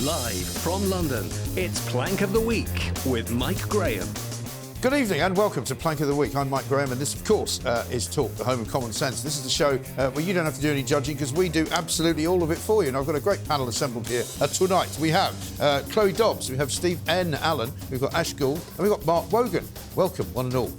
Live from London, it's Plank of the Week with Mike Graham. Good evening and welcome to Plank of the Week. I'm Mike Graham and this, of course, is Talk, the home of common sense. This is the show where you don't have to do any judging because we do absolutely all of it for you. And I've got a great panel assembled here tonight. We have Chloe Dobbs, we have Steve N. Allen, we've got Ash Gould, and we've got Mark Wogan. Welcome, one and all.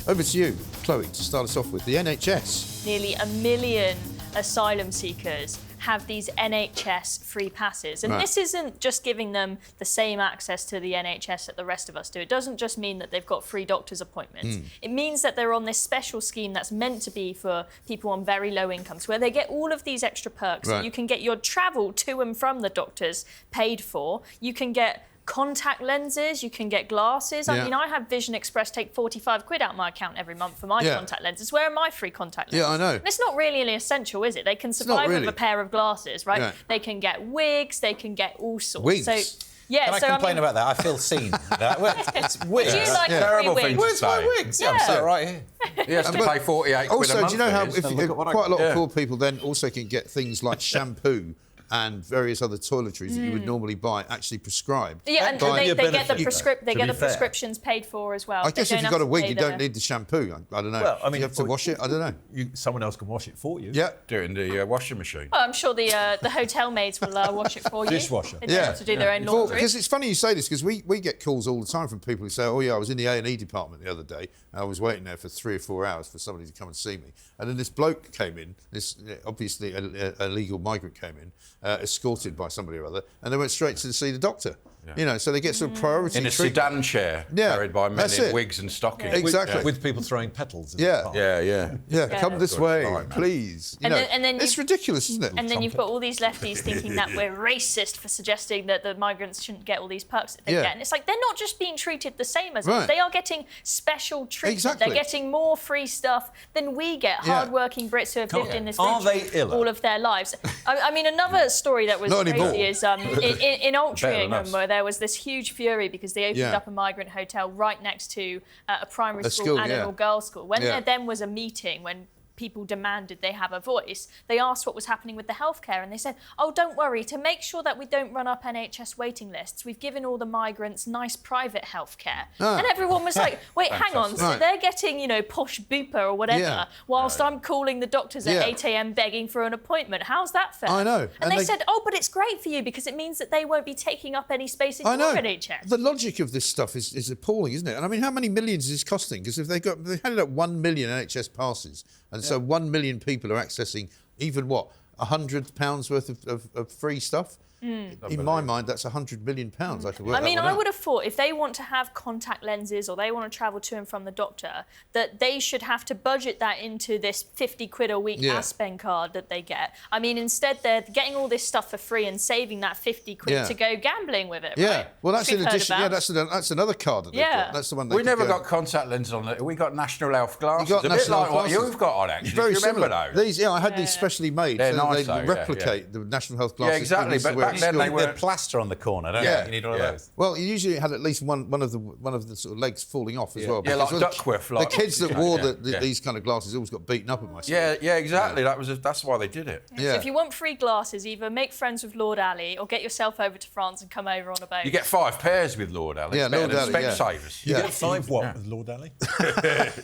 Over to you, Chloe, to start us off with the NHS. Nearly 1 million asylum seekers have these NHS free passes. And this isn't just giving them the same access to the NHS that the rest of us do. It doesn't just mean that they've got free doctor's appointments. It means that they're on this special scheme that's meant to be for people on very low incomes, where they get all of these extra perks. So you can get your travel to and from the doctors paid for. You can get contact lenses, you can get glasses. I mean, I have Vision Express take 45 quid out of my account every month for my contact lenses. Where are my free contact lenses? Yeah, I know. And it's not really an essential, is it? They can survive with a pair of glasses, right? Yeah. They can get wigs, they can get all sorts. Wigs? So, yeah, Can I complain about that? I feel seen. It's wigs. Do you like terrible free thing wigs? to say. Where's my wigs? Yeah, I'm sat right here. He has to pay 48 quid a Also, month. do you know how if look at what I quite a lot get. of poor people then also can get things like shampoo and various other toiletries that you would normally buy actually prescribed. Yeah, and they get the fair. prescriptions paid for as well. I guess if you've got a wig, you don't need the shampoo. I don't know. Well, I mean, you have to wash it? I don't know. Someone else can wash it for you. Yeah. Do it in the washing machine. Well, I'm sure the hotel maids will wash it for you. Dishwasher. They don't have to do their own laundry. Because it's funny you say this, because we get calls all the time from people who say, oh yeah, I was in the A&E department the other day, and I was waiting there for 3 or 4 hours for somebody to come and see me. And then this bloke came in, this obviously a legal migrant came in, escorted by somebody or other, and they went straight to see the doctor. Yeah. You know, so they get sort of priority in a treatment. sedan chair, carried by men in wigs and stockings. Exactly. With people throwing petals in Yeah. the car. Yeah, come this way, Right, please. You And know, then it's ridiculous, isn't it? And then you've got all these lefties thinking that we're racist for suggesting that the migrants shouldn't get all these perks that they get. And it's like, they're not just being treated the same as us. They are getting special treatment. Exactly. They're getting more free stuff than we get, hard-working Brits who have lived in this country all of their lives. I mean, another story that was crazy is in Altrincham, where there was this huge fury because they opened up a migrant hotel right next to a primary school and an all-girls school. When there then was a meeting, when people demanded they have a voice, they asked what was happening with the healthcare, and they said, oh, don't worry, to make sure that we don't run up NHS waiting lists, we've given all the migrants nice private healthcare. And everyone was like, wait, hang on, so they're getting, you know, posh Bupa or whatever, whilst I'm calling the doctors at 8 a.m. begging for an appointment. How's that fair? I know. And they said, oh, but it's great for you because it means that they won't be taking up any space in your NHS. The logic of this stuff is appalling, isn't it? And I mean, how many millions is this costing? Because if they handed out 1 million NHS passes, and so 1 million people are accessing even £100 worth of free stuff. In my mind, that's £100 million. I mean, I would have thought if they want to have contact lenses or they want to travel to and from the doctor, that they should have to budget that into this 50 quid a week Aspen card that they get. I mean, instead they're getting all this stuff for free and saving that 50 quid to go gambling with it. Yeah, right? well, that's in addition. Yeah, that's another card that they've got. That's the one. We never got contact lenses on it. We got National Health glasses. You got a bit National like Health what glasses. you've got on, actually. Very Do you remember similar. those? These, I had these specially made. They're so nice, they though, replicate the National Health glasses. Yeah, exactly. But back then they were plaster on the corner, don't you? You need all of those. Well, you usually had at least one of the sort of legs falling off as well. Yeah, like Because Duckworth. The kids that wore these kind of glasses always got beaten up at my school. Yeah, exactly. That's why they did it. So if you want free glasses, either make friends with Lord Ali or get yourself over to France and come over on a boat. You get 5 pairs with Lord Ali. Yeah, It's better Lord than Ali, Specsavers. You get 5 what with Lord Ali?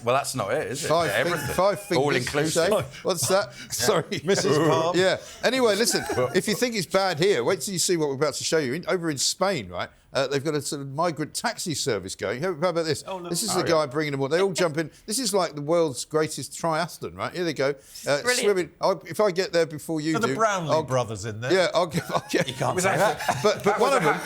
Well, that's not it, is it? Everything. 5 fingers. All inclusive. What's that? Sorry. Mrs. Palm. Yeah. Anyway, listen, if you think it's bad here, wait till you see what we're about to show you. Over in Spain, right, they've got a sort of migrant taxi service going. How about this? This is the guy bringing them all. They all jump in. This is like the world's greatest triathlon, right? Here they go. Swimming. If I get there before you do... the Brownlee brothers in there. Yeah, I'll get... You can't say that. But one of them...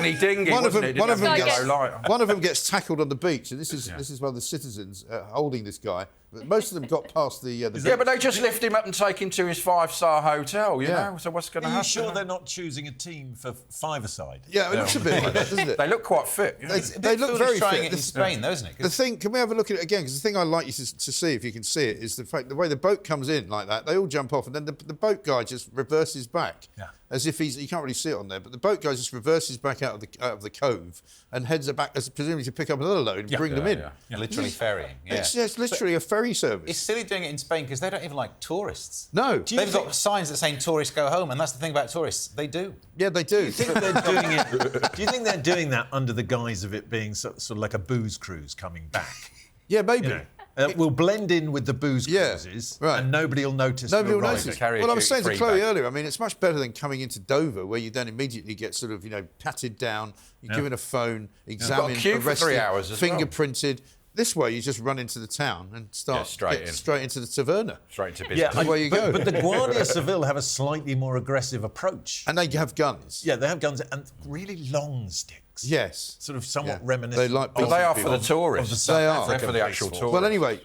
One of them gets tackled on the beach, and this is one of the citizens holding this guy. But most of them got past the yeah, but they just lift him up and take him to his 5-star hotel, you know? So what's going to happen? Are you sure they're not choosing a team for five-a-side? Yeah, it looks a bit like that, doesn't it? They look quite fit. They look very trying fit. it in Spain, though, isn't it? The thing, can we have a look at it again? Because the thing I'd like you to see, if you can see it, is the fact the way the boat comes in like that. They all jump off, and then the boat guy just reverses back, as if you can't really see it on there, but the boat guy just reverses back out of the cove and heads back, presumably to pick up another load and bring them in. Literally ferrying. It's literally a ferry. ferry service. It's silly doing it in Spain because they don't even like tourists. No. They've got signs that saying tourists go home, and that's the thing about tourists. They do. Yeah, they do. Do you think they're doing it? Do you think they're doing that under the guise of it being sort of like a booze cruise coming back? Yeah, maybe. You know, we'll blend in with the booze cruises, and nobody will notice. Nobody will notice. Well, I was saying to Chloe earlier, I mean, it's much better than coming into Dover, where you then immediately get sort of, patted down, you're given a phone, examined, arrested, 3 hours fingerprinted. This way, you just run into the town and start straight into the taverna. Straight into business. Yeah, away you go. But the Guardia Civil have a slightly more aggressive approach. And they have guns. Yeah, they have guns and really long sticks. Yes. Sort of somewhat reminiscent. They are for the tourists. They are. They're for the actual tourists. Well, anyway,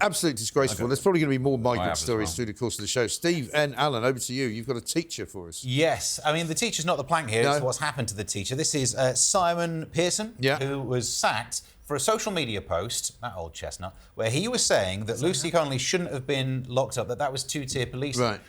absolutely disgraceful. There's probably going to be more migrant stories through the course of the show. Steve and Alan, over to you. You've got a teacher for us. Yes. I mean, the teacher's not the plank here. It's what's happened to the teacher. This is Simon Pearson, who was sacked for a social media post, that old chestnut, where he was saying that Lucy Connolly shouldn't have been locked up, that was two-tier policing. Right.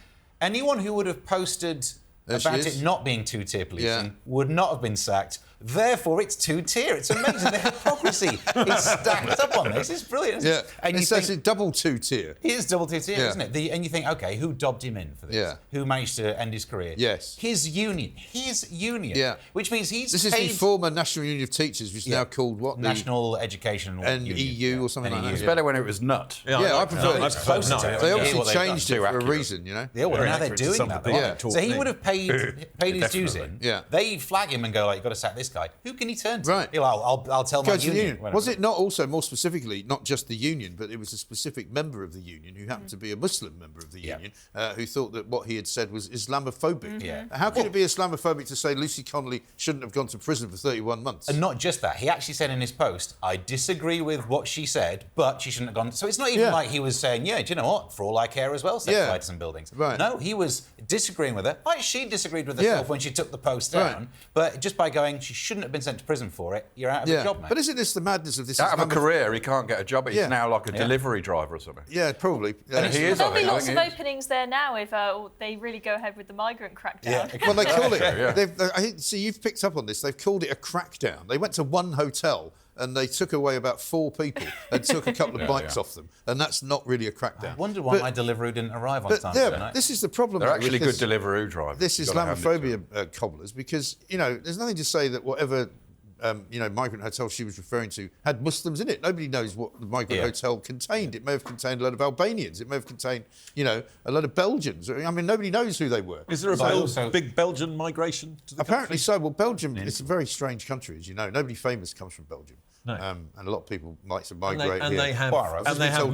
Anyone who would have posted about it not being two-tier policing would not have been sacked. Therefore, it's two-tier. It's amazing. The hypocrisy is stacked up on this. It's brilliant. Yeah. And it's actually double two-tier. It is double two-tier, isn't it? And you think, OK, who dobbed him in for this? Yeah. Who managed to end his career? Yes. His union. Yeah. Which means he's This is the former National Union of Teachers, which is now called what? National Education and Union. EU or something like that. It's better when it was nut. Yeah, I prefer it. They obviously they've changed it done. for a reason, Yeah, well, now they're doing that. So he would have paid his dues in. Yeah. They flag him and go, like, you've got to sack this guy. Who can he turn to? Right. I'll tell my union. Was it not also, more specifically, not just the union, but it was a specific member of the union who happened to be a Muslim member of the union who thought that what he had said was Islamophobic? Yeah. How can it be Islamophobic to say Lucy Connolly shouldn't have gone to prison for 31 months? And not just that. He actually said in his post, I disagree with what she said, but she shouldn't have gone. So it's not even like he was saying, do you know what? For all I care as well, set fire to some buildings. Right. No, he was disagreeing with her. Like she disagreed with herself when she took the post down. But just by going, she shouldn't have been sent to prison for it, you're out of a job, mate. But isn't this the madness of this? Out of a career, he can't get a job. He's now like a delivery driver or something. Yeah, probably. And he is. There'll be lots of openings there now if they really go ahead with the migrant crackdown. Well, they call it. See, you've picked up on this. They've called it a crackdown. They went to one hotel and they took away about 4 people and took a couple of bikes off them, and that's not really a crackdown. I wonder why my Deliveroo didn't arrive on time. Yeah, this is the problem. They're actually good Deliveroo drivers. This Islamophobia cobblers, because there's nothing to say that whatever. Migrant hotel she was referring to had Muslims in it. Nobody knows what the migrant hotel contained. It may have contained a lot of Albanians. It may have contained, a lot of Belgians. I mean, nobody knows who they were. Is there a big Belgian migration to the Apparently country? so. Well, Belgium, it's a very strange country, as you know. Nobody famous comes from Belgium. No. And a lot of people like to migrate and here. they have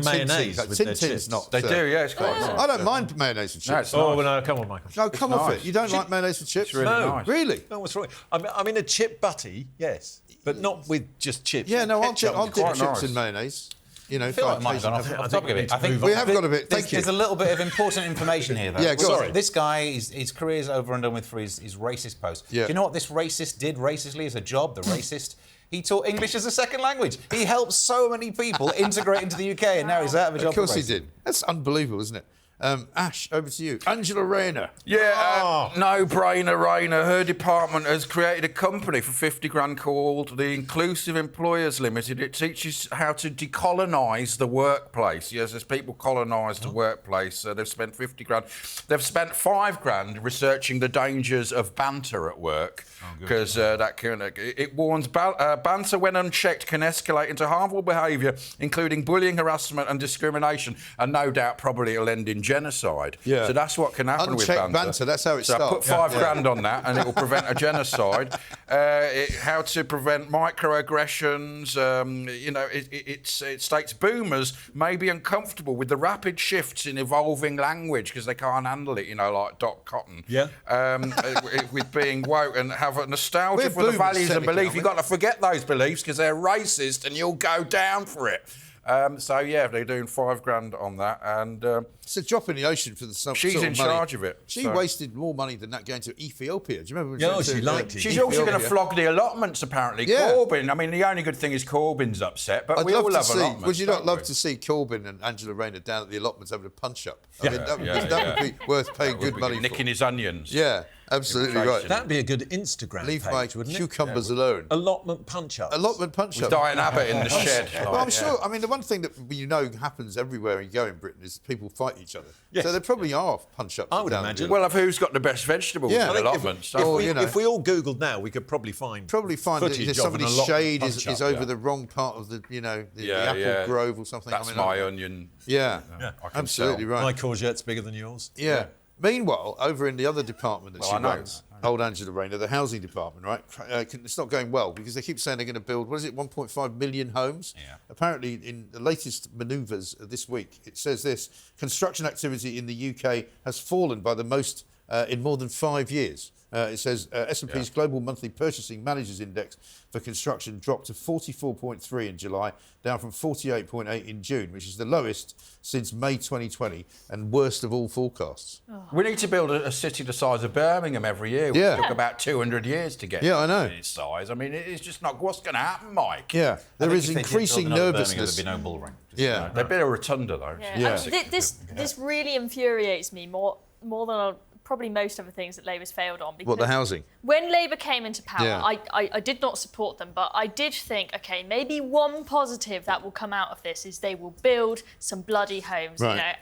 mayonnaise with their chips. They do, yeah, it's quite nice. I don't mind mayonnaise with chips. No, no, come on, Michael. No, come off it. You don't like mayonnaise with chips? It's really nice. Really? No, what's wrong? I mean, a chip butty, yes, but not with just chips. Yeah, no, I'll dip chips nice. in mayonnaise. I feel like mine's gone off topic a bit. I think we have got a bit. Thank you. There's a little bit of important information here, though. Yeah, go on. This guy, his career's over and done with for his racist post. Yeah. Do you know what this racist did racistly as a job? The racist. He taught English as a second language. He helped so many people integrate into the UK, and now he's out of a job. Of course he did. That's unbelievable, isn't it? Ash, over to you. Angela Rayner. Yeah, no-brainer, Rayner. Her department has created a company for 50 grand called the Inclusive Employers Limited. It teaches how to decolonise the workplace. Yes, as people colonise the workplace, they've spent 50 grand. They've spent 5 grand researching the dangers of banter at work, because it warns banter when unchecked can escalate into harmful behaviour, including bullying, harassment and discrimination, and no doubt probably it'll end in genocide. Yeah. So that's what can happen with banter. That's how it starts. I put 5 grand on that, and it will prevent a genocide. How to prevent microaggressions. It states boomers may be uncomfortable with the rapid shifts in evolving language because they can't handle it. Like Doc Cotton. Yeah. With being woke and have a nostalgia for the values and beliefs. You've got to forget those beliefs because they're racist, and you'll go down for it. They're doing 5 grand on that, and it's a drop in the ocean for the she's in charge of it. She wasted more money than that going to Ethiopia. Do you remember? No, she liked it. She's also going to flog the allotments, apparently. Yeah. Corbyn. I mean, the only good thing is Corbyn's upset, but we all love allotments. Would you not love to see Corbyn and Angela Rayner down at the allotments having a punch up? I mean, that would be worth paying good money for. Nicking his onions. Yeah. Absolutely right. That'd be a good Instagram Leave page, my wouldn't it? cucumbers alone. Allotment punch-ups. Allotment punch-ups. With Diane Abbott in the shed. Well, I'm sure. I mean, the one thing that happens everywhere you go in Britain is people fight each other. Yes. So there probably are punch-ups. I would imagine. Well, of who's got the best vegetables in allotments. If we all Googled now, we could probably find that somebody's shade is over the wrong part of the apple grove or something. That's my onion. Yeah, absolutely right. My courgette's bigger than yours. Yeah. Meanwhile, over in the other department that she runs, old Angela Rayner, the housing department, right? It's not going well because they keep saying they're going to build, 1.5 million homes? Yeah. Apparently, in the latest manoeuvres this week, it says this: construction activity in the UK has fallen by the most in more than 5 years. It says S&P's Global Monthly Purchasing Managers Index for construction dropped to 44.3 in July, down from 48.8 in June, which is the lowest since May 2020 and worst of all forecasts. Oh. We need to build a city the size of Birmingham every year. It took about 200 years to get to its size. I mean, it's just not what's going to happen, Mike. Yeah, there is increasing nervousness. There'd be no bull ring. There'd be a rotunda, though. Yeah. This really infuriates me more than probably most other things that Labour's failed on. What, the housing? When Labour came into power, I did not support them, but I did think, OK, maybe one positive that will come out of this is they will build some bloody homes. Right. You know,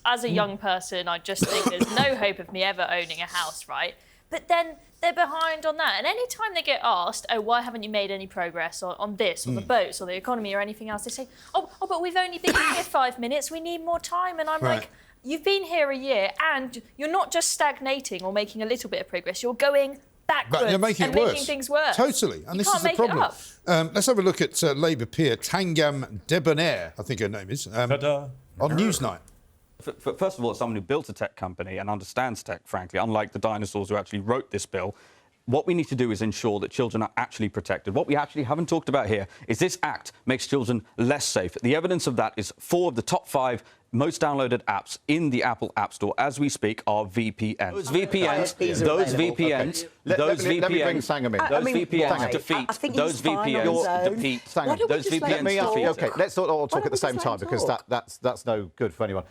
as a young person, I just think there's no hope of me ever owning a house, right? But then they're behind on that. And any time they get asked, why haven't you made any progress on this, or the boats, or the economy, or anything else, they say, but we've only been here 5 minutes, we need more time. And I'm like, you've been here a year and you're not just stagnating or making a little bit of progress, you're going backwards you're making things worse. Totally. And this is the problem. Let's have a look at Labour peer Tangam Debonair, I think her name is, on Newsnight. First of all, as someone who built a tech company and understands tech, frankly, unlike the dinosaurs who actually wrote this bill, what we need to do is ensure that children are actually protected. What we actually haven't talked about here is this Act makes children less safe. The evidence of that is 4 of the top 5 most downloaded apps in the Apple App Store as we speak are VPNs. Those VPNs defeat those VPNs defeat. OK, let's all talk at the same time because that's no good for anyone.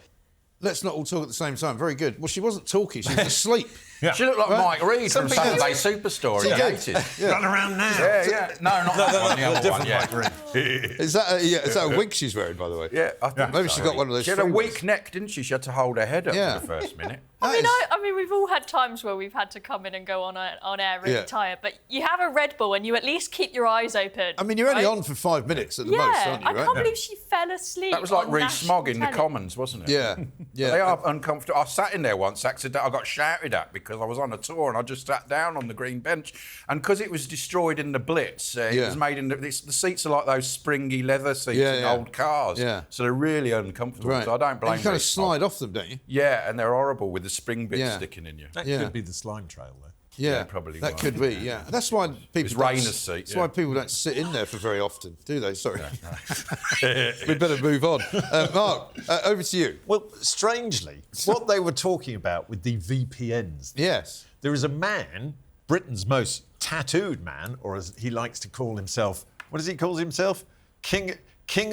Let's not all talk at the same time. Very good. Well, she wasn't talking. She was asleep. She looked like Mike Reed from Saturday Superstore in the 80s. Run around now. Yeah. No, not that one. The other one. Mike Reed. Is that a wig she's wearing, by the way? Yeah, I think maybe she got one of those. She had a weak neck, didn't she? She had to hold her head up for the first minute. I mean, we've all had times where we've had to come in and go on air really tired, but you have a Red Bull and you at least keep your eyes open. I mean, you're only on for 5 minutes at the most, aren't you? I can't believe she fell asleep. That was like Rees-Mogg in the Commons, wasn't it? Yeah. They are uncomfortable. I sat in there once, accidentally. I got shouted at because I was on a tour and I just sat down on the green bench. And because it was destroyed in the Blitz, it was made in the seats are like those springy leather seats in old cars. Yeah. So they're really uncomfortable. Right. So I don't blame you. You kind of slide off them, don't you? Yeah, and they're horrible with the spring bits sticking in you. That could be the slime trail, though. Yeah, probably. That could be. Yeah, that's why people. Rayner's seat. That's why people don't sit in there for very often, do they? Sorry. We better move on. Mark, over to you. Well, strangely, what they were talking about with the VPNs. Yes. There is a man, Britain's most tattooed man, or as he likes to call himself, what does he call himself? King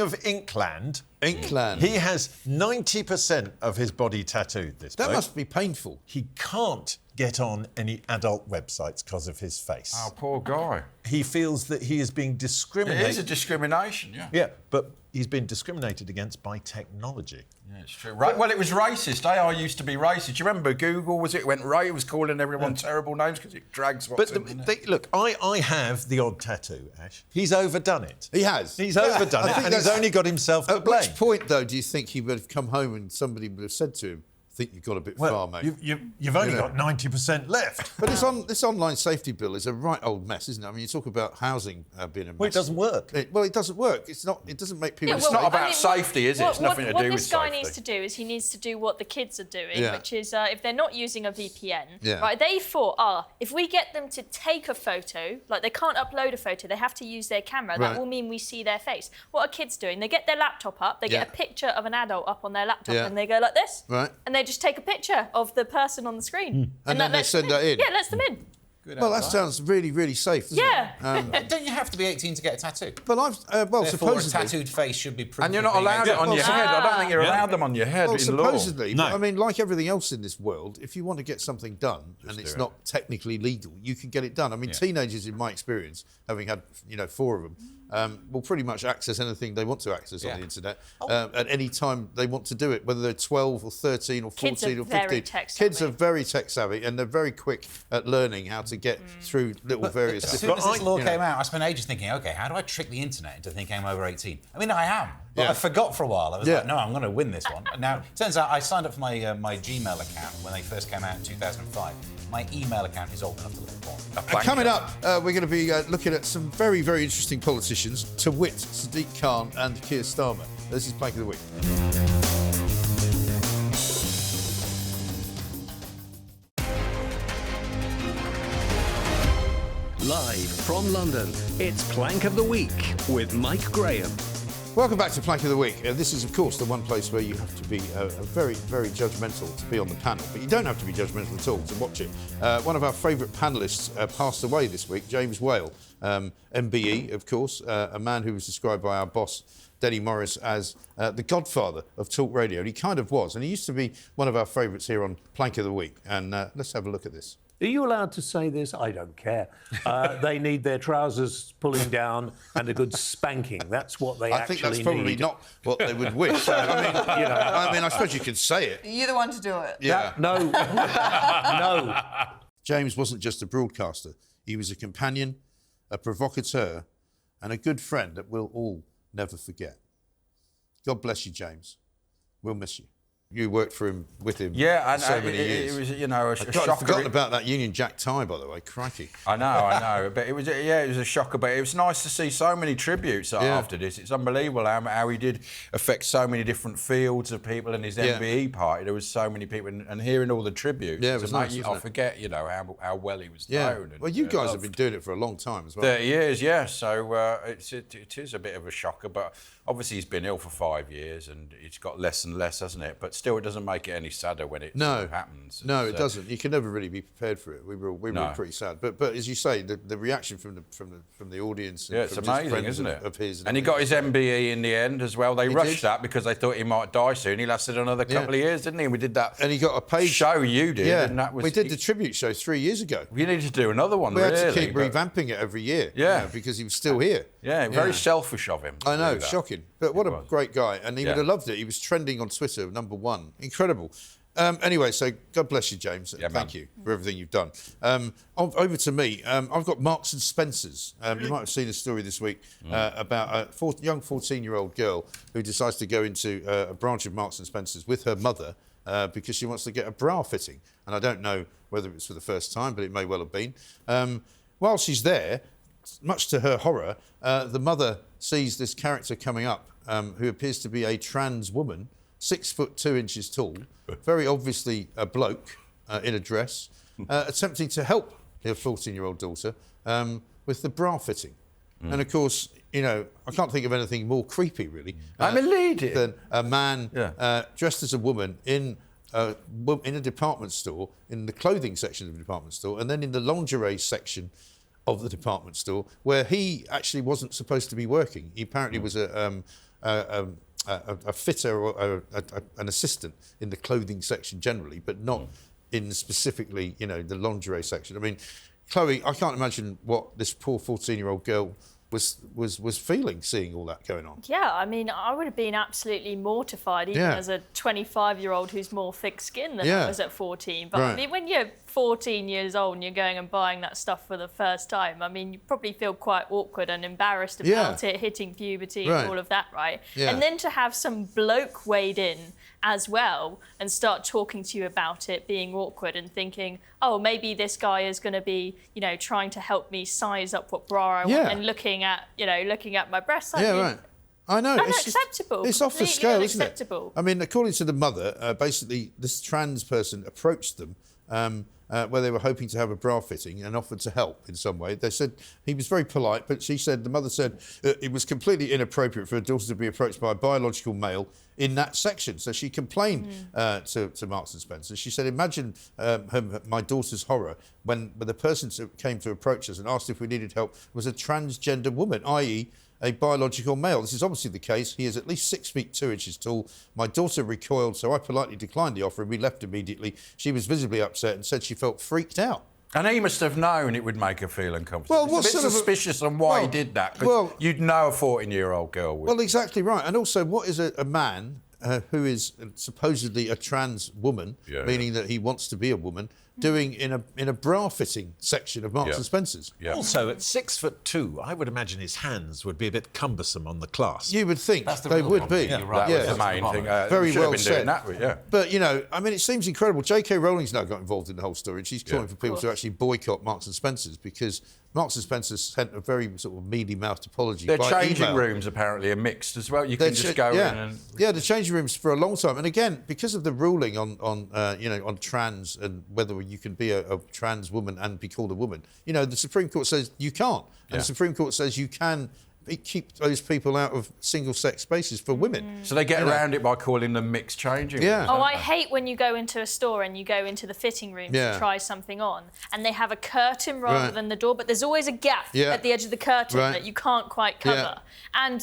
of Inkland. Inkland. He has 90% of his body tattooed. That must be painful. He can't get on any adult websites because of his face. Oh, poor guy. He feels that he is being discriminated. It is a discrimination, Yeah, but he's been discriminated against by technology. Yeah, it's true. Right. Well, it was racist. AI used to be racist. Do you remember Google? It went right. It was calling everyone terrible names because it drags what's in there. Look, I have the odd tattoo, Ash. He's overdone it. He has. He's overdone it, and he's only got himself to blame. At which point, though, do you think he would have come home and somebody would have said to him, I think you've got a bit far, mate. You've only got 90% left. But this online safety bill is a right old mess, isn't it? I mean, you talk about housing being a mess. Well, it doesn't work. It doesn't work. It's not. It doesn't make people. It's not about safety, is it? It's nothing to do with safety. What this guy needs to do is he needs to do what the kids are doing, which is if they're not using a VPN, right? They thought, if we get them to take a photo, like they can't upload a photo, they have to use their camera. That will mean we see their face. What are kids doing? They get their laptop up, they get a picture of an adult up on their laptop, and they go like this, right? And they just take a picture of the person on the screen. And then they send that in. Yeah, lets them in. Well, that sounds really, really safe, doesn't it? Don't you have to be 18 to get a tattoo? Well, Therefore, supposedly... a tattooed face should be proved. And you're not allowed it on your head. I don't think you're allowed them on your head in supposedly, law. No. I mean, like everything else in this world, if you want to get something done and it's not technically legal, you can get it done. I mean, teenagers, in my experience, having had 4 of them, will pretty much access anything they want to access on the internet at any time they want to do it, whether they're 12 or 13 or 14 or 15. Kids are very tech savvy and they're very quick at learning how to get through little various... As soon as this law came out, I spent ages thinking, OK, how do I trick the internet into thinking I'm over 18? I mean, I am. But I forgot for a while. I was like, no, I'm going to win this one. Now, it turns out I signed up for my Gmail account when they first came out in 2005. My email account is old enough to look for. Coming up, we're going to be looking at some very, very interesting politicians, to wit, Sadiq Khan and Keir Starmer. This is Plank of the Week. Live from London, it's Plank of the Week with Mike Graham. Welcome back to Plank of the Week. This is, of course, the one place where you have to be very, very judgmental to be on the panel, but you don't have to be judgmental at all to watch it. One of our favourite panellists passed away this week, James Whale, MBE, of course, a man who was described by our boss, Denny Morris, as the godfather of talk radio, and he kind of was, and he used to be one of our favourites here on Plank of the Week, and let's have a look at this. Are you allowed to say this? I don't care. They need their trousers pulling down and a good spanking. That's what they actually need. I think that's probably not what they would wish. I mean, I suppose you could say it. You're the one to do it. Yeah. No. No. James wasn't just a broadcaster. He was a companion, a provocateur, and a good friend that we'll all never forget. God bless you, James. We'll miss you. You worked with him and so many years. It was, a shocker. I've forgotten about that Union Jack tie, by the way. Crikey. I know. But it was a shocker. But it was nice to see so many tributes after this. It's unbelievable how he did affect so many different fields of people in his MBE party. There was so many people, and hearing all the tributes. Yeah, it was nice. I forget, how well he was known. Well, you guys have been doing it for a long time as well. 30 years, yeah. So it is a bit of a shocker, but obviously he's been ill for 5 years, and it's got less and less, hasn't it? But still, it doesn't make it any sadder when it happens. No, it doesn't. You can never really be prepared for it. We were pretty sad. But as you say, the reaction from the audience, and it's amazing, isn't it? Of his, and he got his MBE in the end as well. They rushed that because they thought he might die soon. He lasted another couple of years, didn't he? And we did that. And he got a paid show. You did. Yeah, and that was, we did the tribute show 3 years ago. We needed to do another one. We had to keep revamping it every year. Yeah, because he was still here. Yeah, very selfish of him. I know, shocking. But what a great guy, and he would have loved it. He was trending on Twitter, #1. Incredible. Anyway, so God bless you, James. Thank you for everything you've done. Over to me. I've got Marks and Spencer's. You might have seen a story this week about a young 14-year-old girl who decides to go into a branch of Marks and Spencer's with her mother because she wants to get a bra fitting. And I don't know whether it's for the first time, but it may well have been. While she's there, much to her horror, the mother sees this character coming up who appears to be a trans woman, 6 foot 2 inches tall, very obviously a bloke in a dress, attempting to help her 14-year-old daughter with the bra fitting. And of course, I can't think of anything more creepy, really. I'm a lady. Than a man dressed as a woman in a department store, in the clothing section of the department store, and then in the lingerie section of the department store, where he actually wasn't supposed to be working. He apparently was a fitter or an assistant in the clothing section generally, but not in specifically, the lingerie section. I mean, Chloe, I can't imagine what this poor 14-year-old girl was feeling, seeing all that going on. Yeah, I mean, I would have been absolutely mortified, even as a 25-year-old who's more thick-skinned than I was at 14. But I mean, when you're 14 years old and you're going and buying that stuff for the first time, I mean, you probably feel quite awkward and embarrassed about it, hitting puberty and all of that, right? Yeah. And then to have some bloke wade in as well and start talking to you about it, being awkward and thinking, oh, maybe this guy is going to be, trying to help me size up what bra I want and looking at my breasts. I know. Unacceptable. It's off the scale, isn't it? I mean, according to the mother, basically this trans person approached them where they were hoping to have a bra fitting and offered to help in some way. They said he was very polite, but the mother said it was completely inappropriate for her daughter to be approached by a biological male in that section. So she complained to Marks and Spencer. She said, imagine my daughter's horror when the person came to approach us and asked if we needed help was a transgender woman, i.e., a biological male. This is obviously the case. He is at least 6 feet 2 inches tall. My daughter recoiled, so I politely declined the offer and we left immediately. She was visibly upset and said she felt freaked out. And he must have known it would make her feel uncomfortable. Well, it's a bit suspicious on why he did that. Well, you'd know a 14-year-old girl would. Well, exactly right. And also, what is a man who is supposedly a trans woman, meaning that he wants to be a woman, doing in a bra fitting section of Marks and Spencer's? Yeah. Also, at 6'2", I would imagine his hands would be a bit cumbersome on the clasp. You would think they would be. Yeah, right. That was the main thing. Very well said. That, But, you know, I mean, it seems incredible. J.K. Rowling's now got involved in the whole story, and she's calling for people to actually boycott Marks and Spencer's because Marks and Spencer sent a very sort of mealy-mouthed apology. Their changing rooms apparently are mixed as well. You can just go in and... Yeah, the changing rooms for a long time. And again, because of the ruling on trans and whether you can be a trans woman and be called a woman, you know, the Supreme Court says you can't. And the Supreme Court says you can keep those people out of single-sex spaces for women. So they get around it by calling them mixed changing rooms. Oh, I hate when you go into a store and you go into the fitting room to try something on and they have a curtain rather than the door, but there's always a gap at the edge of the curtain that you can't quite cover. And,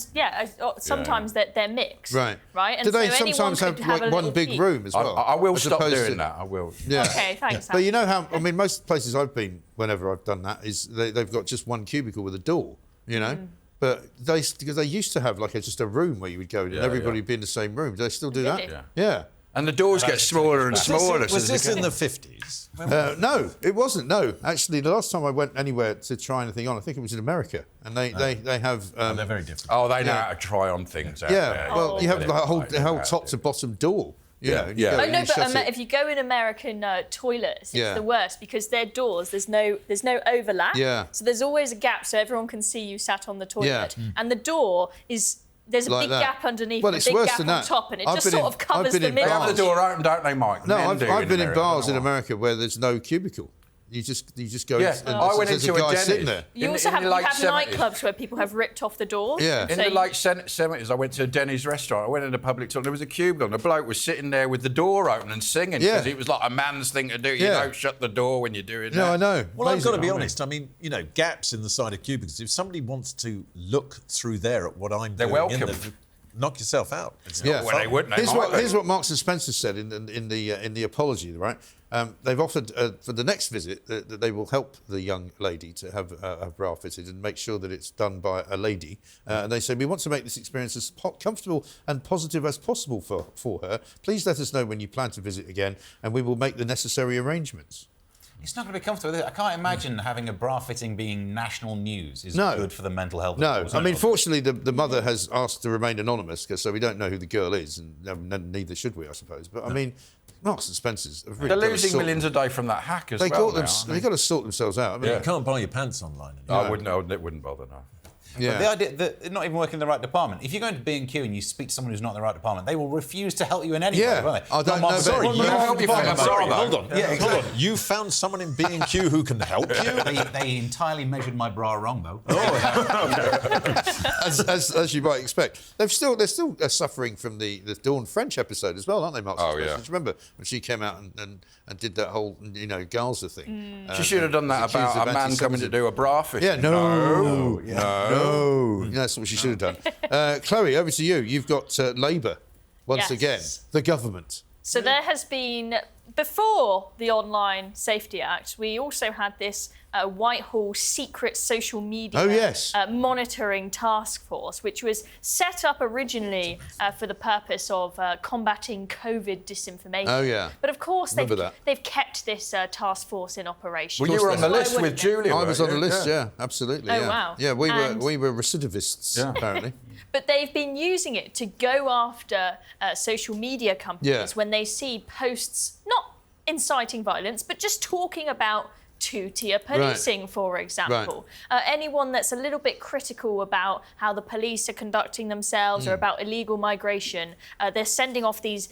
sometimes they're mixed. Right. And do they sometimes have like one big room as well? I will stop doing that. I will. Yeah. OK, thanks. But you know how... I mean, most places I've been, whenever I've done that, is they've got just one cubicle with a door, you know? But because they used to have like just a room where you would go in and everybody would be in the same room. Do they still do that? Yeah. And the doors get smaller and smaller. Was this in the 50s? No, it wasn't. No, actually, the last time I went anywhere to try anything on, I think it was in America, and they have. They're very different. Oh, they know how to try on things. Out there. Well, you have the whole top to bottom door. Oh no, but if you go in American toilets, it's the worst because their doors there's no overlap. Yeah. So there's always a gap, so everyone can see you sat on the toilet, and the door is. There's a big gap underneath, and a big gap on top, and it just sort of covers the middle. They have the door open, don't they, Mike? No, I've been in bars in America where there's no cubicle. You just go. Yeah, I went into a guy Denny's. sitting there. You also have nightclubs where people have ripped off the doors. Yeah. In the late 70s, I went to a Denny's restaurant. I went in a public toilet. There was a cubicle, and a bloke was sitting there with the door open and singing because it was like a man's thing to do. You don't shut the door when you're doing that. No, I know. Well, I've got to be honest. I mean, you know, gaps in the side of cubicles. If somebody wants to look through there at what I'm doing, they're welcome. Knock yourself out. It's not when they wouldn't. Here's what Marks and Spencer said in the apology, right? They've offered for the next visit that they will help the young lady to have a bra fitted and make sure that it's done by a lady. And they say, we want to make this experience as comfortable and positive as possible for her. Please let us know when you plan to visit again and we will make the necessary arrangements. It's not going to be comfortable, is it? I can't imagine having a bra fitting being national news is good for the mental health. No, I mean, fortunately, the mother has asked to remain anonymous, so we don't know who the girl is, and neither should we, I suppose. But I mean, Marks and Spencer's have really they're losing millions a day from that hack as well. They've got to sort themselves out. I mean, you can't buy your pants online. I wouldn't. It wouldn't bother. No. Yeah. But the idea that they're not even working in the right department. If you go into B&Q and you speak to someone who's not in the right department, they will refuse to help you in any way, won't they? I don't know. Sorry, hold on. Yeah, hold on. You found someone in B&Q who can help you? They entirely measured my bra wrong, though. As you might expect. They're still suffering from the Dawn French episode as well, aren't they, Mark? Oh, yeah. Do you remember when she came out and did that whole, Gaza thing? She should have done that about a man coming to do a bra fit. Yeah, no. That's what she should have done. Chloe, over to you. You've got Labour, once again, the government. So there has been, before the Online Safety Act, we also had this Whitehall secret social media monitoring task force, which was set up originally for the purpose of combating COVID disinformation. Oh, yeah. But of course, they've kept this task force in operation. Well, you were on the list with Julia. I was on the list, absolutely. Oh, wow. Yeah, we were recidivists, apparently. But they've been using it to go after social media companies when they see posts not inciting violence, but just talking about two-tier policing, for example. Anyone that's a little bit critical about how the police are conducting themselves or about illegal migration, they've been sending off these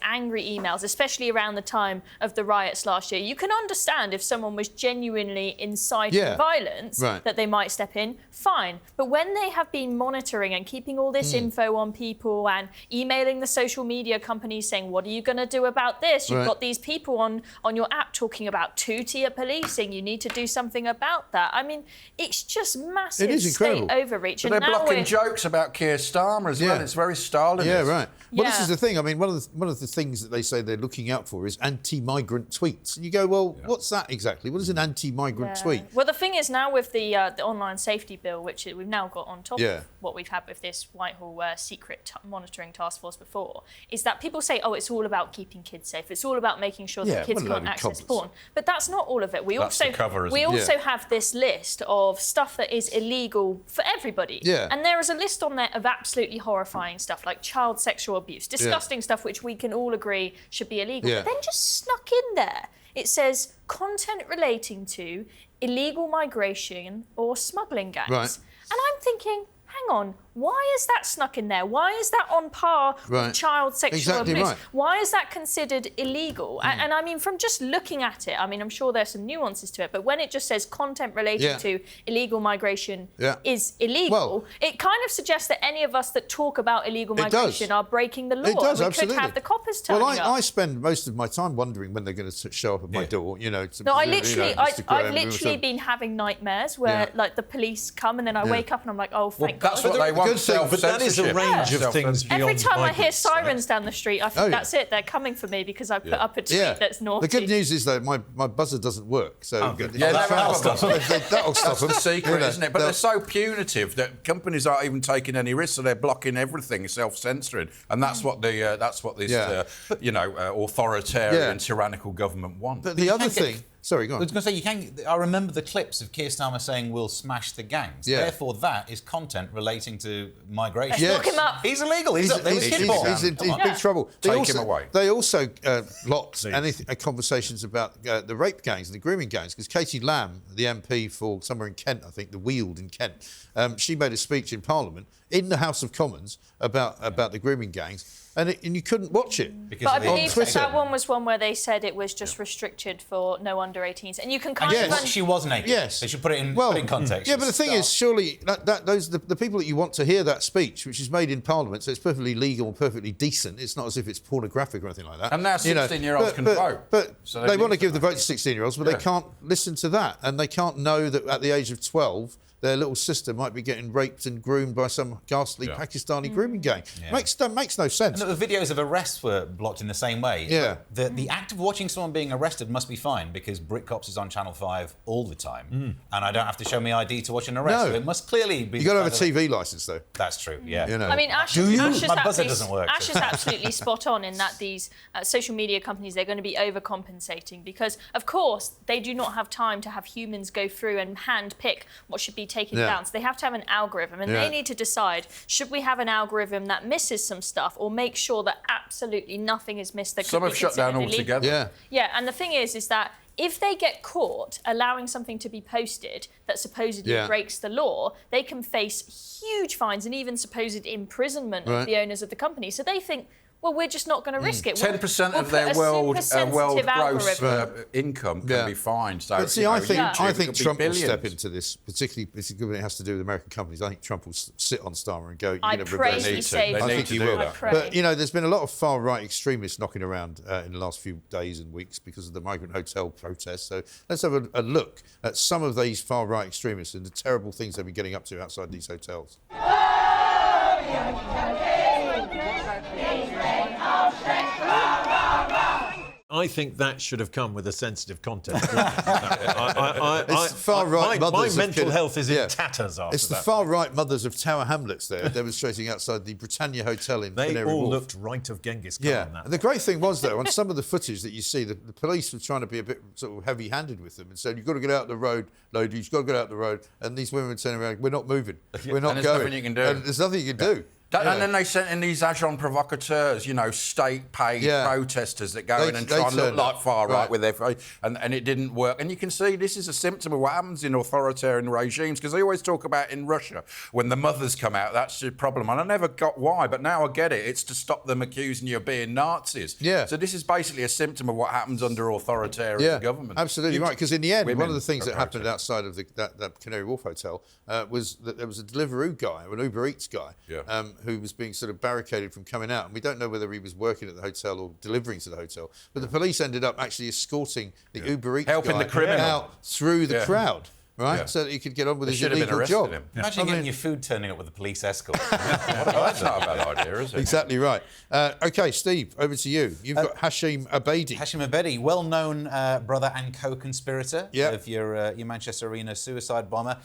angry emails, especially around the time of the riots last year. You can understand if someone was genuinely inciting violence that they might step in, fine. But when they have been monitoring and keeping all this info on people and emailing the social media companies saying, what are you going to do about this? You've got these people on your app talking about two-tier policing. You need to do something about that. I mean, it's just massive state overreach. But they're blocking jokes about Keir Starmer as well. It's very Stalinist. Yeah, right. Well, this is the thing. I mean, one of the things that they say they're looking out for is anti-migrant tweets. And you go, well, what's that exactly? What is an anti-migrant tweet? Well, the thing is now with the online safety bill, which we've now got on top of what we've had with this Whitehall secret monitoring task force before, is that people say, oh, it's all about keeping kids safe. It's all about making sure that kids can't access porn. But that's not all of it. We also have this list of stuff that is illegal for everybody. And there is a list on there of absolutely horrifying stuff like child sexual abuse, disgusting stuff which we can all agree should be illegal. But then just snuck in there, it says content relating to illegal migration or smuggling gangs. And I'm thinking, hang on, why is that snuck in there? Why is that on par with child sexual abuse? Why is that considered illegal? And I mean, from just looking at it, I mean, I'm sure there's some nuances to it, but when it just says content related to illegal migration is illegal, it kind of suggests that any of us that talk about illegal migration are breaking the law. It does, we absolutely. could have the coppers turning up. I spend most of my time wondering when they're going to show up at my door, you know. No, I've literally been having nightmares where, like, the police come and then I wake up and I'm like, oh, thank God. That's what they want. But that is a range of things beyond Every time I hear migrants, sirens down the street, I think that's it. They're coming for me because I put up a tweet that's naughty. The good news is, though, my buzzer doesn't work. So that'll stop them. That's the secret, isn't it? But they're so punitive that companies aren't even taking any risks, so they're blocking everything, self-censoring, and that's what this authoritarian, tyrannical government want. But the other thing. Sorry, go on. I was going to say, I remember the clips of Keir Starmer saying we'll smash the gangs. Therefore, that is content relating to migration. Look him up. He's illegal. He's in big trouble. Take him away. They also blocked conversations about the rape gangs and the grooming gangs, because Katie Lamb, the MP for somewhere in Kent, I think, the Weald in Kent, she made a speech in Parliament in the House of Commons about the grooming gangs. And you couldn't watch it. But I believe that one was one where they said it was just restricted for no under 18s. And you can kind of... She was naked. Yes. They should put it in context. Yeah, but the thing is, surely, the people that you want to hear that speech, which is made in Parliament, so it's perfectly legal and perfectly decent, it's not as if it's pornographic or anything like that. And now 16-year-olds can vote. But they want to give the vote to 16-year-olds, but they can't listen to that. And they can't know that at the age of 12... their little sister might be getting raped and groomed by some ghastly Pakistani grooming gang. Makes no sense. And the videos of arrests were blocked in the same way. Yeah. The act of watching someone being arrested must be fine because Britcops is on Channel 5 all the time, and I don't have to show my ID to watch an arrest. No. So it must clearly be... You've got to have a TV licence, though. That's true, yeah. You know. I mean, Ash is absolutely spot on in that these social media companies, they're going to be overcompensating because, of course, they do not have time to have humans go through and hand-pick what should be taken down. So they have to have an algorithm, and they need to decide, should we have an algorithm that misses some stuff or make sure that absolutely nothing is missed that Some have shut down altogether. Yeah, and the thing is that if they get caught allowing something to be posted that supposedly breaks the law, they can face huge fines and even supposed imprisonment of the owners of the company. So they think, well, we're just not going to risk it. 10% of their world gross income can be fined. So, but see, I think Trump will step into this, particularly when it has to do with American companies. I think Trump will sit on Starmer and go, I pray he saves. I think he will. But, you know, there's been a lot of far-right extremists knocking around in the last few days and weeks because of the migrant hotel protests. So let's have a look at some of these far-right extremists and the terrible things they've been getting up to outside these hotels. I think that should have come with a sensitive content. Far-right mothers. My mental health is in tatters after that. It's the far-right mothers of Tower Hamlets there demonstrating outside the Britannia Hotel in Canary Wharf. They all looked right of Genghis Khan. Yeah, and the great thing was, though, on some of the footage that you see, the police were trying to be a bit sort of heavy-handed with them and said, you've got to get out the road, ladies, you've got to get out the road. And these women were turning around, we're not moving, we're not going. There's nothing you can do. And there's nothing you can do. And then they sent in these agents provocateurs, you know, state-paid protesters that go in and try and look like far-right with their face, and it didn't work. And you can see this is a symptom of what happens in authoritarian regimes, because they always talk about in Russia, when the mothers come out, that's the problem. And I never got why, but now I get it. It's to stop them accusing you of being Nazis. Yeah. So this is basically a symptom of what happens under authoritarian government. Absolutely right, because in the end, one of the things that happened outside of that Canary Wharf hotel was that there was a Deliveroo guy, an Uber Eats guy, who was being sort of barricaded from coming out. And we don't know whether he was working at the hotel or delivering to the hotel. But the police ended up actually escorting the Uber Eats Helping guy the criminal out through the crowd. Right, so that he could get on with his illegal job. Imagine getting your food turning up with a police escort. That's not a bad idea, is it? Exactly right. OK, Steve, over to you. You've got Hashim Abedi. Hashim Abedi, well-known brother and co-conspirator of your Manchester Arena suicide bomber.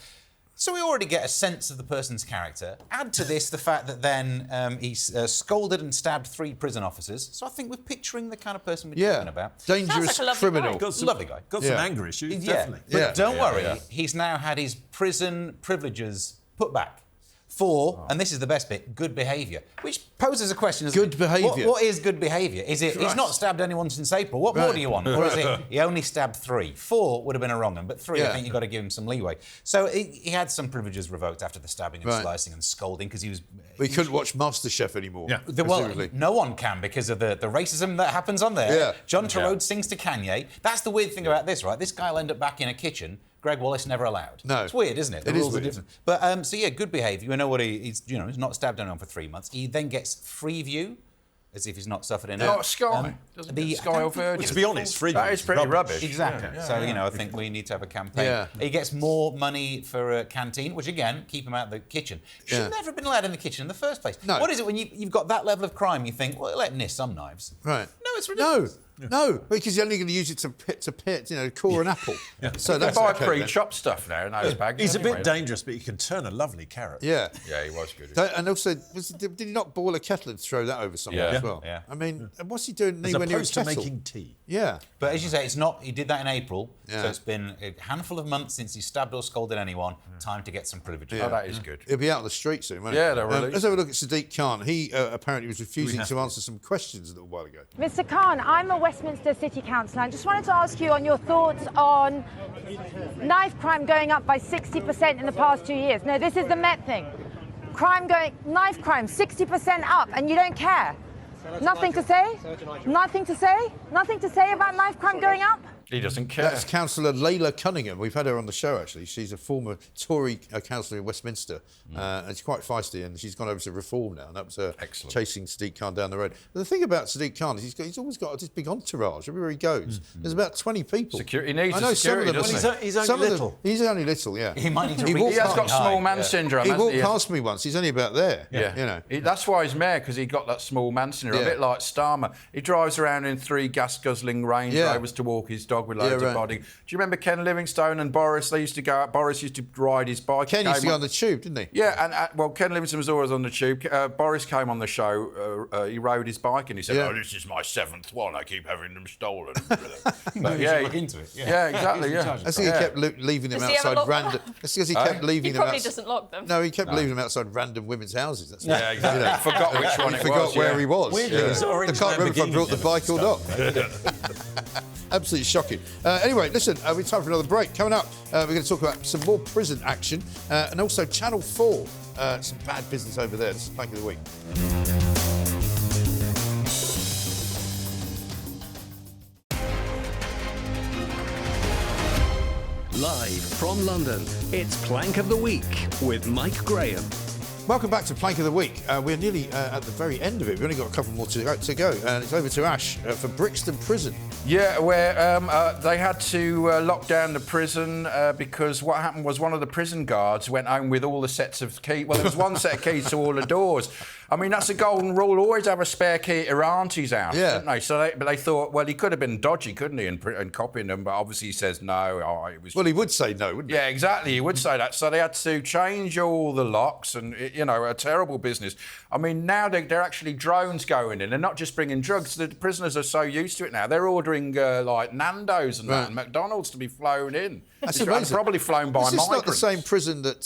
So we already get a sense of the person's character. Add to this the fact that then he scolded and stabbed 3 prison officers. So I think we're picturing the kind of person we're talking about. Dangerous criminal. Lovely guy. Got some anger issues, definitely. But don't worry, he's now had his prison privileges put back. For, and this is the best bit, good behaviour, which poses a question. Good behaviour. What is good behaviour? Is it he's not stabbed anyone since April? What more do you want? Or is it he only stabbed 3? 4 would have been a wrong one, but 3, I think you've got to give him some leeway. So he had some privileges revoked after the stabbing and slicing and scolding because he was... We couldn't watch MasterChef anymore. Yeah. Well, no one can because of the racism that happens on there. Yeah. John Turode sings to Kanye. That's the weird thing about this, right? This guy will end up back in a kitchen. Greg Wallace never allowed. No. It's weird, isn't it? The rules are different. But, so yeah, good behaviour. You know what he's not stabbed anyone for 3 months. He then gets Freeview, as if he's not suffered enough. Not Sky. The Sky or Virgin. To be honest, Freeview that is pretty rubbish. Exactly. So, I think we need to have a campaign. He gets more money for a canteen, which, again, keep him out of the kitchen. Should never have been allowed in the kitchen in the first place. No. What is it when you've got that level of crime, you think, well, let near some knives. Right. No, it's ridiculous. No, because you're only going to use it to pit, core an apple. So that's buy pre-chopped stuff now in those bags. He's a bit dangerous, but he can turn a lovely carrot. Yeah. Yeah, he was good. And also, did he not boil a kettle and throw that over someone as well? Yeah. I mean, what's he doing as when opposed to making tea? Yeah. But as you say, it's not. He did that in April, so it's been a handful of months since he stabbed or scolded anyone. Time to get some privileges. Oh, that is good. He'll be out on the street soon, won't he? Yeah, they'll release. Let's have a look at Sadiq Khan. He apparently was refusing to answer some questions a little while ago. Mr. Khan, I'm a Westminster City Councillor. I just wanted to ask you on your thoughts on knife crime going up by 60% in the past 2 years. No, this is the Met thing. Knife crime 60% up, and you don't care. Nothing to say? Nothing to say? Nothing to say about knife crime going up? He doesn't care. That's Councillor Layla Cunningham. We've had her on the show, actually. She's a former Tory councillor in Westminster. And she's quite feisty, and she's gone over to Reform now. And that was her chasing Sadiq Khan down the road. But the thing about Sadiq Khan is he's always got this big entourage everywhere he goes. There's about 20 people. He needs security, doesn't he? He's only little. He's only little, yeah. He might need to He has got small man syndrome. He walked past me once. He's only about there. Yeah. That's why he's mayor, because he got that small man syndrome, a bit like Starmer. He drives around in 3 gas-guzzling Range Rovers to walk his dog with loads of body. Do you remember Ken Livingstone and Boris? They used to go out. Boris used to ride his bike. Ken used to go on the tube, didn't he? Yeah, and Ken Livingstone was always on the tube. Boris came on the show. He rode his bike and he said, "Oh, this is my 7th one. I keep having them stolen." But yeah, look into it. Yeah, exactly. Yeah, I think he kept leaving them outside random. That's because he kept leaving them. He probably doesn't lock them. No, he kept leaving them outside random women's houses. That's exactly. He forgot which one it was. Forgot where he was. Weirdly, I can't remember if I brought the bike or not. Absolutely shocking. Anyway, listen, we're time for another break. Coming up, we're going to talk about some more prison action and also Channel 4. Some bad business over there. This is Plank of the Week. Live from London, it's Plank of the Week with Mike Graham. Welcome back to Plank of the Week. We're nearly at the very end of it. We've only got a couple more to go. And it's over to Ash for Brixton Prison. Yeah, where they had to lock down the prison because what happened was one of the prison guards went home with all the sets of keys. Well, there was one set of keys to all the doors. I mean, that's a golden rule. Always have a spare key at your auntie's house, don't they? So they thought, well, he could have been dodgy, couldn't he, and copying them? But obviously he says no. It was. Well, he would say no, wouldn't he? Yeah, exactly. He would say that. So they had to change all the locks, and a terrible business. I mean, now they're actually drones going in. They're not just bringing drugs. The prisoners are so used to it now. They're ordering like Nando's and that, and McDonald's to be flown in. That's amazing. Probably flown by migrants. This is not the same prison that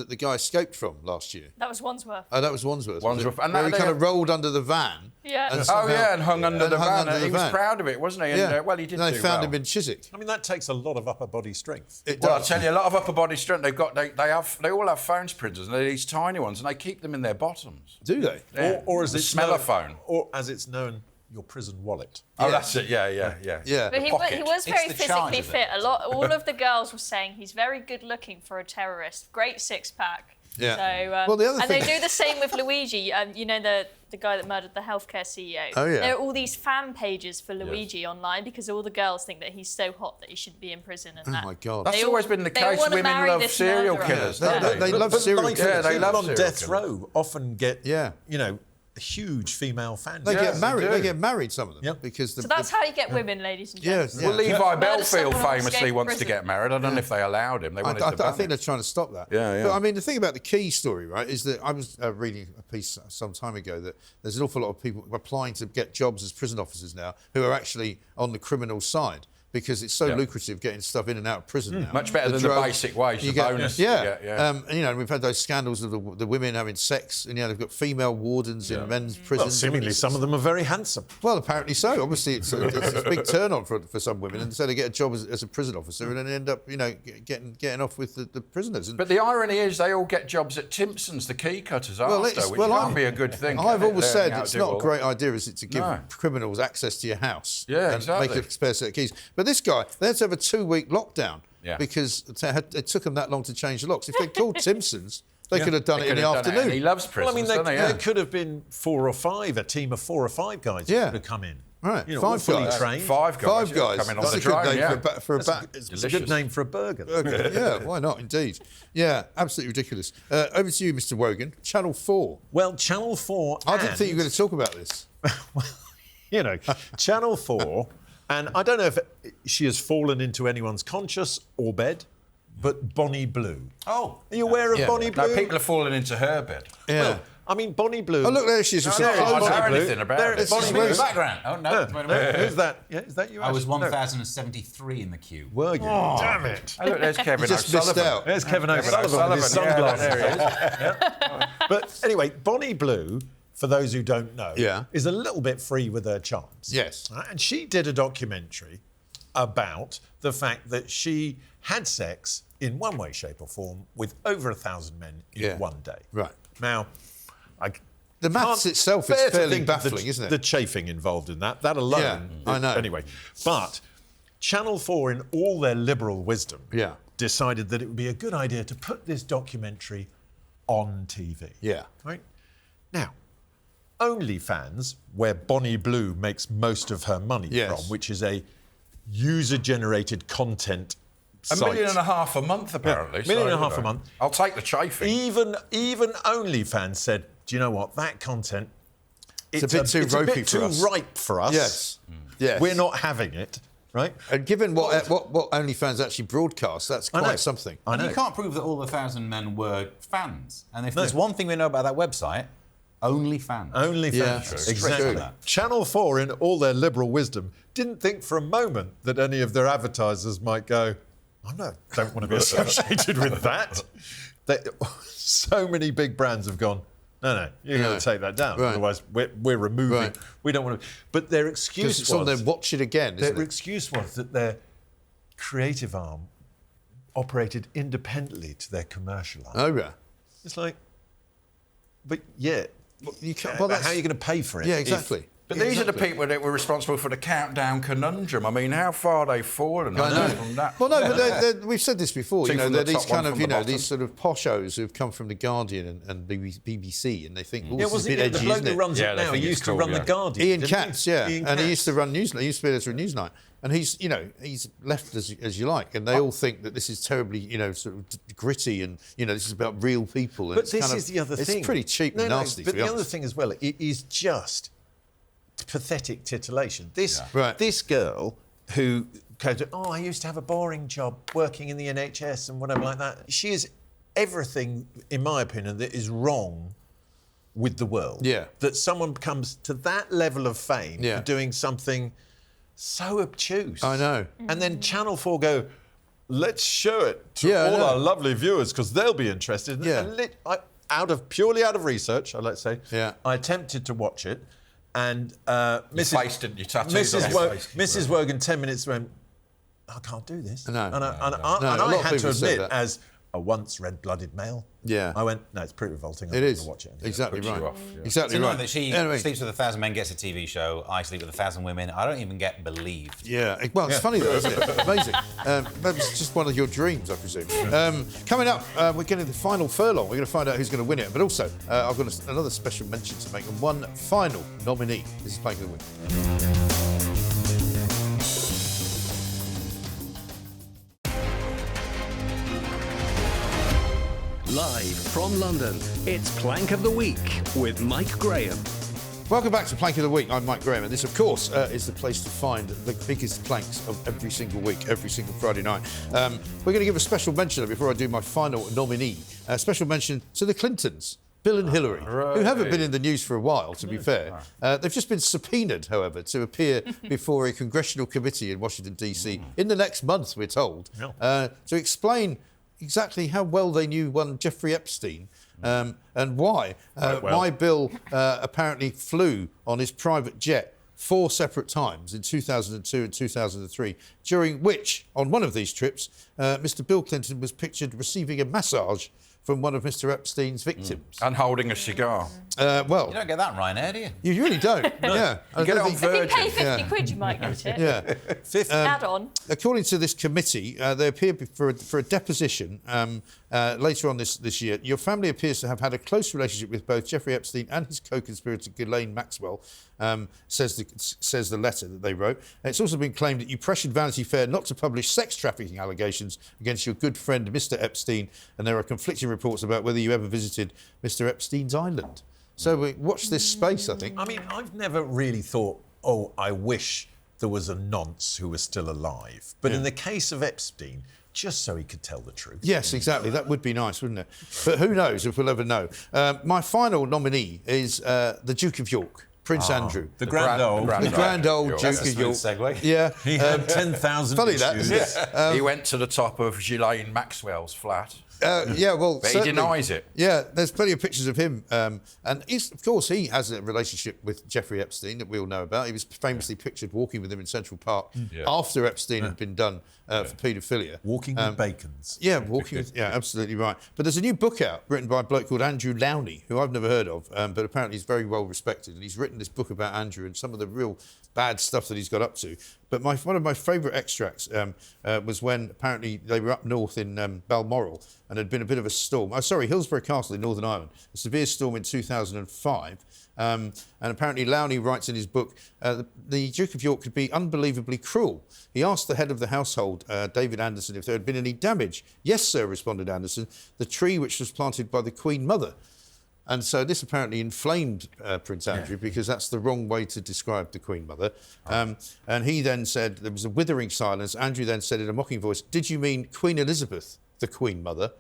the guy escaped from last year. That was Wandsworth. Oh, that was Wandsworth. And where he kind of rolled under the van. Yeah. And hung under the van. He was proud of it, wasn't he? And, well, he did. And they found him in Chiswick. I mean, that takes a lot of upper body strength. Well, I'll tell you, a lot of upper body strength. They all have phones, prisoners, and they're these tiny ones, and they keep them in their bottoms. Do they? Yeah. Or as it's known, phone. or as it's known, your prison wallet. Oh, that's it. Yeah. But he was very physically fit. All of the girls were saying he's very good looking for a terrorist. Great six-pack. Yeah. So, well, the other thing... they do the same with Luigi. You know, the guy that murdered the healthcare CEO. Oh, yeah. There are all these fan pages for Luigi online because all the girls think that he's so hot that he shouldn't be in prison. And my God. That's always been the case. Women love serial killers. They love serial killers. Yeah, they love on death row often get, you know, huge female fans. They get married. They get married, some of them. Because so that's how you get women, ladies and gentlemen. Yeah. Well, Levi Belfield famously wants to get married. I don't know if they allowed him. They wanted to ban I think they're trying to stop that. Yeah. But I mean, the thing about the Key story, right, is that I was reading a piece some time ago that there's an awful lot of people applying to get jobs as prison officers now who are actually on the criminal side. Because it's so lucrative getting stuff in and out of prison now. Much better than the basic wage, the bonus. And, you know, we've had those scandals of the women having sex, and, you know, they've got female wardens in men's prisons. Well, seemingly some of them are very handsome. Well, apparently so. Obviously, it's a big turn-on for some women, and so they get a job as a prison officer and then end up, you know, getting off with the prisoners. But the irony is they all get jobs at Timpson's, the key cutters which can't be a good thing. I've always said it's not a great idea, is it, to give criminals access to your house and make a spare set of keys. But this guy, they had to have a 2-week lockdown because it took them that long to change the locks. If they called Simpsons, they could have done it in the afternoon. He loves prisons, well, I mean, there could have been 4 or 5, a team of 4 or 5 guys who could have come in. Right, you know, 5 guys. Trained. 5 guys. 5 guys. Coming on That's the a good drone, name for a bat. It's a good name for a burger. Yeah, why not, indeed. Yeah, absolutely ridiculous. Over to you, Mr. Wogan. Channel 4. Well, Channel 4 I didn't think you were going to talk about this. You know, Channel 4... And I don't know if she has fallen into anyone's conscious or bed, but Bonnie Blue. Oh. Are you aware of Bonnie Blue? No, people have fallen into her bed. Yeah. Well, I mean, Bonnie Blue... Oh, look, there she is. I don't know anything about it. Bonnie Blue's background. Oh, no. Who's that? Yeah, is that you? I was 1,073 in the queue. Were you? Oh, damn it. Oh, look, there's Kevin just missed out. There's Kevin O'Sullivan with his sunglasses. There he is. But anyway, Bonnie Blue... For those who don't know, is a little bit free with her charms. Yes. And she did a documentary about the fact that she had sex in one way, shape or form with over 1,000 men in one day. Right. Now, the maths itself is fairly baffling, isn't it? The chafing involved in that alone. I know. Anyway, but Channel 4, in all their liberal wisdom, decided that it would be a good idea to put this documentary on TV. Yeah. Right? Now, OnlyFans, where Bonnie Blue makes most of her money from, which is a user-generated content site. $1.5 million a month, apparently. $1.5 million a month. I'll take the chafing. Even OnlyFans said, do you know what, that content... It's a bit too ropey for us. It's a bit too ripe for us. Yes. Yes. We're not having it, right? And given what OnlyFans actually broadcasts, that's quite something. I know. You can't prove that all 1,000 men were fans. And if there's one thing we know about that website... OnlyFans. OnlyFans. Yeah, exactly. Channel 4, in all their liberal wisdom, didn't think for a moment that any of their advertisers might go, don't want to be associated with that. So many big brands have gone, no, you're going to take that down. Right. Otherwise, we're removing. Right. We don't want to. But their excuse was... Then watch it again, isn't it? Their excuse was that their creative arm operated independently to their commercial arm. Oh, yeah. It's like, but yeah... You can't, how are you going to pay for it? Yeah, exactly. But these are the people that were responsible for the countdown conundrum. I mean, how far they've fallen from that. Well, no, but we've said this before. You know, they're these kind of, these sort of poshos who've come from the Guardian and BBC, and they think, this is a bit edgy, isn't it? The bloke who runs it now, he used to run the Guardian. Ian Katz, and he used to run Newsnight. He used to be editor of Newsnight. And he's left as you like, and they all think that this is terribly, sort of gritty, and this is about real people. And but this is the other thing. It's pretty cheap and nasty. But the other thing as well, it is just pathetic titillation. This girl who goes, I used to have a boring job working in the NHS and whatever like that. She is everything, in my opinion, that is wrong with the world. Yeah. That someone comes to that level of fame for doing something so obtuse. I know. And then Channel 4 go, let's show it to all our lovely viewers because they'll be interested. Yeah. purely out of research, let's say, yeah. I attempted to watch it, and Mrs. Wogan 10 minutes went, I can't do this. No. And I had to admit, as a once red-blooded male, I went, no, it's pretty revolting. I'm not going to watch it. Exactly right. Exactly right. That she sleeps with 1,000 men, gets a TV show. I sleep with 1,000 women. I don't even get believed. Yeah. Well, it's funny though, isn't it? Amazing. That's just one of your dreams, I presume. Coming up, we're getting the final furlong. We're going to find out who's going to win it. But also, I've got another special mention to make and one final nominee. This is Plank of the Week. Live from London, it's Plank of the Week with Mike Graham. Welcome back to Plank of the Week. I'm Mike Graham, and this, of course, is the place to find the biggest planks of every single week, every single Friday night. We're going to give a special mention before I do my final nominee. A special mention to the Clintons, Bill and Hillary, who haven't been in the news for a while, to be fair. They've just been subpoenaed, however, to appear before a congressional committee in Washington, D.C. in the next month, we're told, to explain exactly how well they knew one Jeffrey Epstein and why. Why Bill apparently flew on his private jet 4 separate times in 2002 and 2003, during which, on one of these trips, Mr. Bill Clinton was pictured receiving a massage from one of Mr. Epstein's victims. And holding a cigar. Well, you don't get that, Ryanair, do you? You really don't. Yeah. You get it on Virgin. If you pay 50 quid, you might get it. Yeah. Add on. According to this committee, they appear for a deposition later on this year. Your family appears to have had a close relationship with both Jeffrey Epstein and his co-conspirator Ghislaine Maxwell, says the letter that they wrote. And it's also been claimed that you pressured Vanity Fair not to publish sex trafficking allegations against your good friend Mr. Epstein, and there are conflicting reports about whether you ever visited Mr. Epstein's island. So we watch this space, I think. I mean, I've never really thought, I wish there was a nonce who was still alive. But in the case of Epstein, just so he could tell the truth. Yes, exactly. That would be nice, wouldn't it? But who knows if we'll ever know. My final nominee is the Duke of York. Prince Andrew. The grand old Duke of York. Segue. Yeah. He had 10,000 funny that, isn't it? He went to the top of Ghislaine Maxwell's flat. Yeah, well, but he denies it. Yeah, there's plenty of pictures of him. And of course, he has a relationship with Jeffrey Epstein that we all know about. He was famously pictured walking with him in Central Park after Epstein had been done for paedophilia. Walking with bacons. Yeah, walking with... Yeah, absolutely right. But there's a new book out written by a bloke called Andrew Lowney, who I've never heard of, but apparently he's very well respected. And he's written this book about Andrew and some of the real bad stuff that he's got up to. But one of my favourite extracts was when apparently they were up north in Balmoral and had been a bit of a storm. Hillsborough Castle in Northern Ireland. A severe storm in 2005. And apparently Lowney writes in his book, the Duke of York could be unbelievably cruel. He asked the head of the household, David Anderson, if there had been any damage. Yes, sir, responded Anderson. The tree which was planted by the Queen Mother. And so this apparently inflamed Prince Andrew because that's the wrong way to describe the Queen Mother. And he then said, there was a withering silence. Andrew then said in a mocking voice, did you mean Queen Elizabeth, the Queen Mother?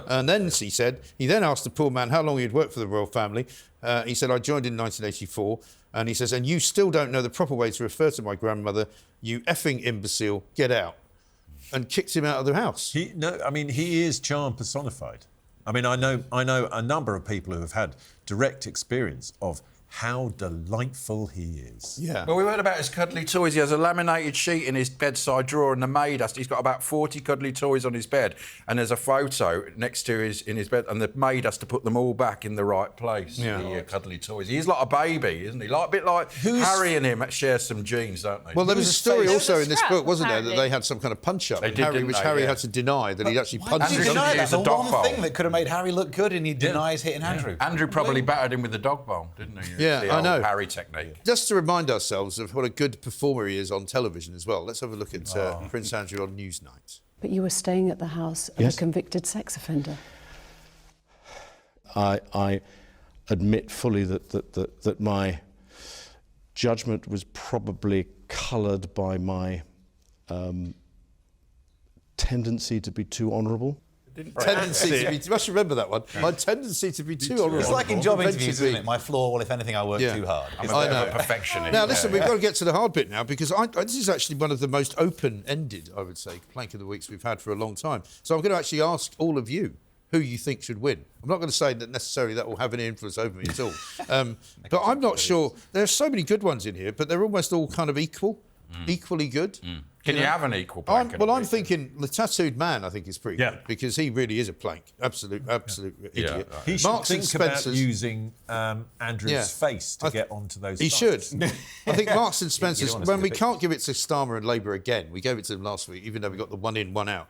And then he then asked the poor man how long he had worked for the royal family. He said, I joined in 1984. And he says, and you still don't know the proper way to refer to my grandmother, you effing imbecile, get out. And kicked him out of the house. He is charm personified. I mean, I know a number of people who have had direct experience of how delightful he is. Yeah. Well, we heard about his cuddly toys. He has a laminated sheet in his bedside drawer, and the maid he's got about 40 cuddly toys on his bed, and there's a photo next to in his bed, and the maid has to put them all back in the right place. Yeah. The cuddly toys. He's like a baby, isn't he? Like a bit like Harry and him share some genes, don't they? Well, there was a story also in this book, wasn't there, that they had some kind of punch-up, Harry had to deny that he'd actually punched him. That's the one thing that could have made Harry look good, and he denies hitting Andrew. Andrew probably battered him with the dog bowl, didn't he? Yeah, the I know. Harry technique. Just to remind ourselves of what a good performer he is on television as well, let's have a look at Prince Andrew on Newsnight. But you were staying at the house of a convicted sex offender. I admit fully that my judgment was probably coloured by my tendency to be too honourable. You must remember that one. My tendency to be too honourable. It's like in job interviews, isn't it? My flaw, well, if anything, I work too hard. I'm a perfectionist. Now, listen, we've got to get to the hard bit now, because this is actually one of the most open-ended, I would say, Plank of the Weeks we've had for a long time. So I'm going to actually ask all of you who you think should win. I'm not going to say that necessarily that will have any influence over me at all. But I'm not sure. There are so many good ones in here, but they're almost all kind of equally good. Can you have an equal plank? I'm thinking the tattooed man, I think, is pretty good because he really is a plank. Absolute idiot. Right. He should think about using Andrew's face to get onto those He sites. should. I think Marks and Spencer's, when we can't give it to Starmer and Labour again, we gave it to them last week, even though we got the one in, one out.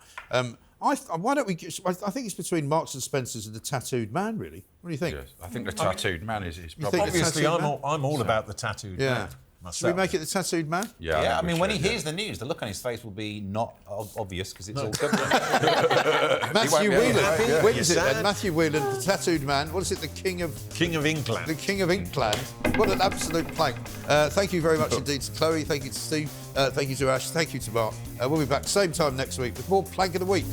Why don't we? I think it's between Marks and Spencer's and the tattooed man. Really, what do you think? Yes, I think the tattooed man is probably. Obviously, I'm all about the tattooed man. Should we make it the tattooed man? Yeah, I mean, when he hears the news, the look on his face will be not obvious because it's all government. Matthew Whelan wins it then. Matthew Whelan, the tattooed man. What is it? The King of England. The King of England. What an absolute plank. Thank you very much indeed to Chloe. Thank you to Steve. Thank you to Ash. Thank you to Mark. We'll be back same time next week with more Plank of the Week.